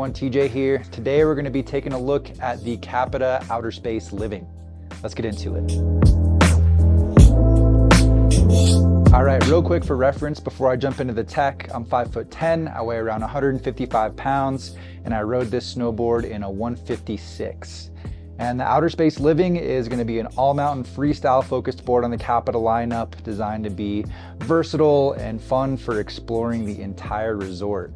everyone, TJ here. Today we're going to be taking a look at the CAPiTA Outerspace Living. Let's get into it. All right, real quick for reference before I jump into the tech, I'm 5'10", I weigh around 155 pounds, and I rode this snowboard in a 156. And the Outerspace Living is going to be an all-mountain freestyle focused board on the CAPiTA lineup, designed to be versatile and fun for exploring the entire resort.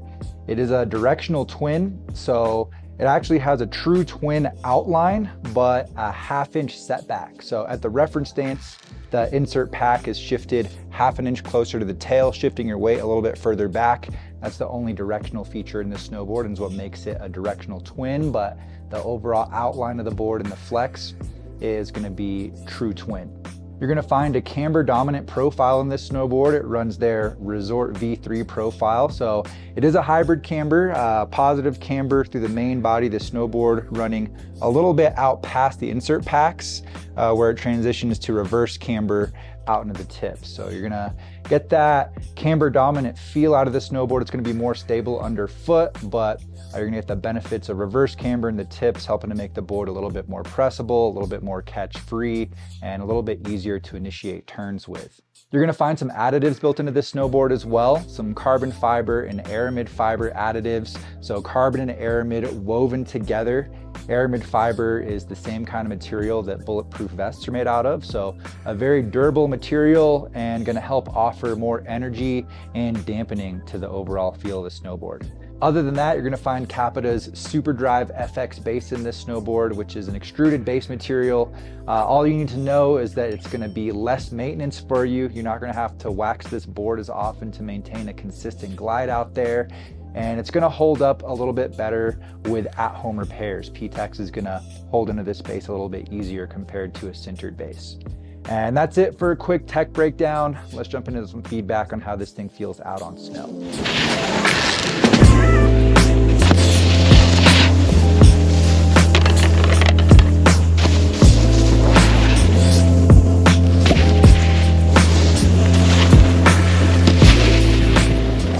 It is a directional twin, so it actually has a true twin outline, but a half-inch setback. So at the reference stance, the insert pack is shifted half an inch closer to the tail, shifting your weight a little bit further back. That's the only directional feature in this snowboard and is what makes it a directional twin, but the overall outline of the board and the flex is gonna be true twin. You're gonna find a camber dominant profile in this snowboard. It runs their Resort V3 profile. So it is a hybrid camber, positive camber through the main body, the snowboard running a little bit out past the insert packs, where it transitions to reverse camber out into the tips. So you're gonna get that camber dominant feel out of the snowboard. It's gonna be more stable underfoot, but you're gonna get the benefits of reverse camber in the tips, helping to make the board a little bit more pressable, a little bit more catch free, and a little bit easier to initiate turns with. You're gonna find some additives built into this snowboard as well, some carbon fiber and aramid fiber additives. So carbon and aramid woven together. Aramid fiber is the same kind of material that bulletproof vests are made out of. So a very durable material and gonna help offer more energy and dampening to the overall feel of the snowboard. Other than that, you're gonna find CAPiTA's Super Drive FX base in this snowboard, which is an extruded base material. All you need to know is that it's gonna be less maintenance for you. You're not gonna have to wax this board as often to maintain a consistent glide out there. And it's gonna hold up a little bit better with at-home repairs. PTEX is gonna hold into this base a little bit easier compared to a sintered base. And that's it for a quick tech breakdown. Let's jump into some feedback on how this thing feels out on snow.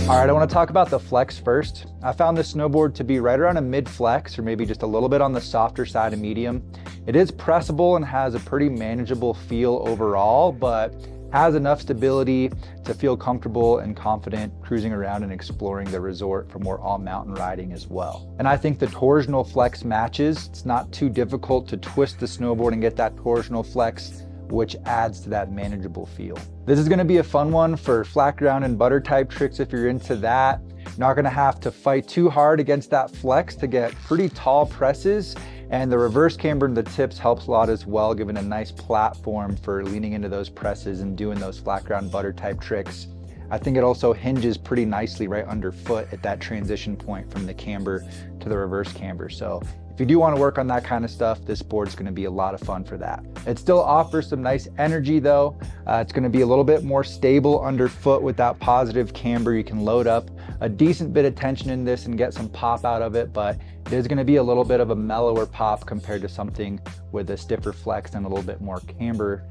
All right, I want to talk about the flex first. I found this snowboard to be right around a mid flex, or maybe just a little bit on the softer side of medium. It is pressable and has a pretty manageable feel overall, but has enough stability to feel comfortable and confident cruising around and exploring the resort for more all mountain riding as well. And I think the torsional flex matches. It's not too difficult to twist the snowboard and get that torsional flex, which adds to that manageable feel. This is gonna be a fun one for flat ground and butter type tricks if you're into that. You're not gonna have to fight too hard against that flex to get pretty tall presses. And the reverse camber in the tips helps a lot as well, giving a nice platform for leaning into those presses and doing those flat ground butter type tricks. I think it also hinges pretty nicely right underfoot at that transition point from the camber to the reverse camber. So if you do want to work on that kind of stuff, this board's going to be a lot of fun for that. It still offers some nice energy though. It's going to be a little bit more stable underfoot with that positive camber. You can load up a decent bit of tension in this and get some pop out of it, but it is going to be a little bit of a mellower pop compared to something with a stiffer flex and a little bit more camber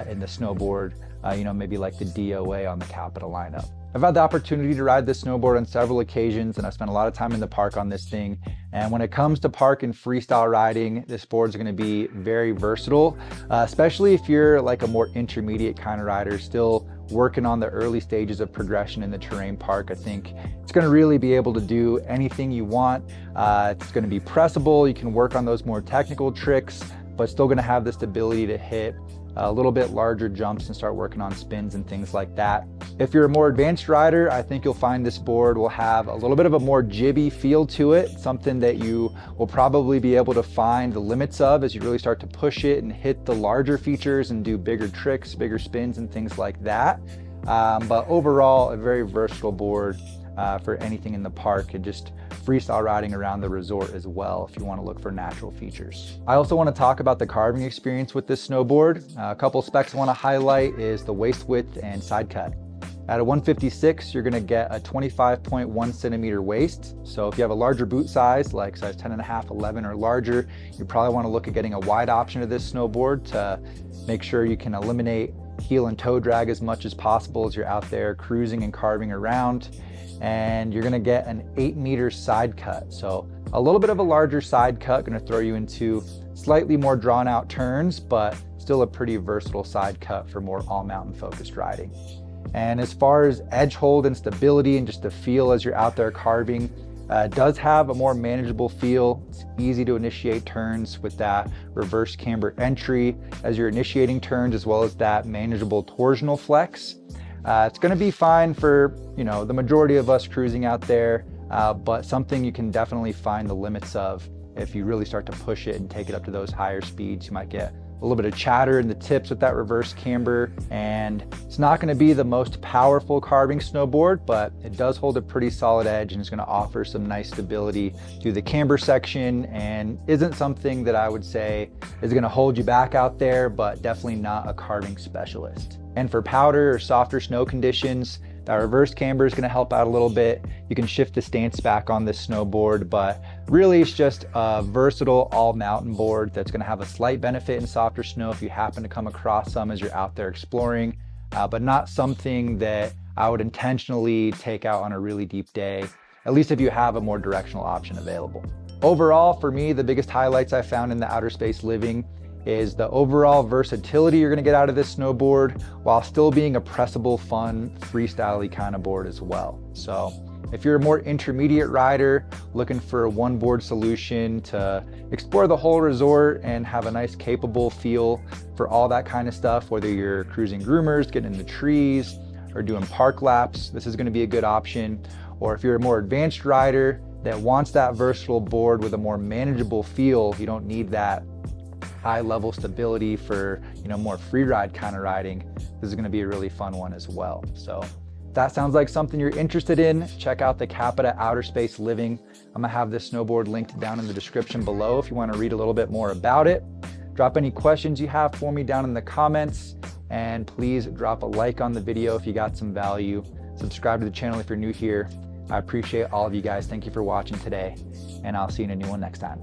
in the snowboard, maybe like the DOA on the CAPiTA lineup. I've had the opportunity to ride this snowboard on several occasions, and I've spent a lot of time in the park on this thing. And when it comes to park and freestyle riding, this board's gonna be very versatile, especially if you're like a more intermediate kind of rider, still working on the early stages of progression in the terrain park. I think it's gonna really be able to do anything you want. It's gonna be pressable. You can work on those more technical tricks, but still gonna have this ability to hit a little bit larger jumps and start working on spins and things like that. If you're a more advanced rider, I think you'll find this board will have a little bit of a more jibby feel to it, something that you will probably be able to find the limits of as you really start to push it and hit the larger features and do bigger tricks, bigger spins and things like that. But overall, a very versatile board for anything in the park and just freestyle riding around the resort as well if you want to look for natural features. I also want to talk about the carving experience with this snowboard. A couple specs I want to highlight is the waist width and side cut. At a 156, you're going to get a 25.1 centimeter waist. So if you have a larger boot size, like size 10.5, 11 or larger, you probably want to look at getting a wide option of this snowboard to make sure you can eliminate heel and toe drag as much as possible as you're out there cruising and carving around. And you're gonna get an 8-meter side cut. So a little bit of a larger side cut, gonna throw you into slightly more drawn out turns, but still a pretty versatile side cut for more all mountain focused riding. And as far as edge hold and stability and just the feel as you're out there carving, it does have a more manageable feel. It's easy to initiate turns with that reverse camber entry as you're initiating turns, as well as that manageable torsional flex. It's gonna be fine for, the majority of us cruising out there, but something you can definitely find the limits of. If you really start to push it and take it up to those higher speeds, you might get a little bit of chatter in the tips with that reverse camber, and it's not going to be the most powerful carving snowboard, but it does hold a pretty solid edge and is going to offer some nice stability through the camber section, and isn't something that I would say is going to hold you back out there, but definitely not a carving specialist. And for powder or softer snow conditions, that reverse camber is going to help out a little bit. You can shift the stance back on this snowboard, but really it's just a versatile all mountain board that's going to have a slight benefit in softer snow if you happen to come across some as you're out there exploring, but not something that I would intentionally take out on a really deep day, at least if you have a more directional option available. Overall, for me, the biggest highlights I found in the Outerspace Living is the overall versatility you're gonna get out of this snowboard, while still being a pressable, fun, freestyle-y kind of board as well. So if you're a more intermediate rider looking for a one board solution to explore the whole resort and have a nice capable feel for all that kind of stuff, whether you're cruising groomers, getting in the trees, or doing park laps, this is gonna be a good option. Or if you're a more advanced rider that wants that versatile board with a more manageable feel, you don't need that high level stability for more free ride kind of riding, this is going to be a really fun one as well. So if that sounds like something you're interested in, check out the CAPiTA Outerspace Living. I'm gonna have this snowboard linked down in the description below if you want to read a little bit more about it. Drop any questions you have for me down in the comments, and please drop a like on the video if you got some value. Subscribe to the channel if you're new here. I appreciate all of you guys. Thank you for watching today, and I'll see you in a new one next time.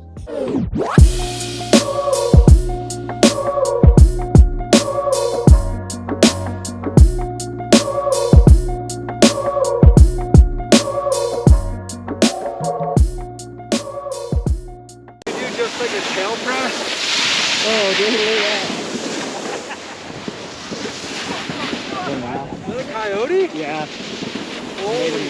Just like a tail press? Oh, dude, look at that. Is that a coyote? Yeah. Holy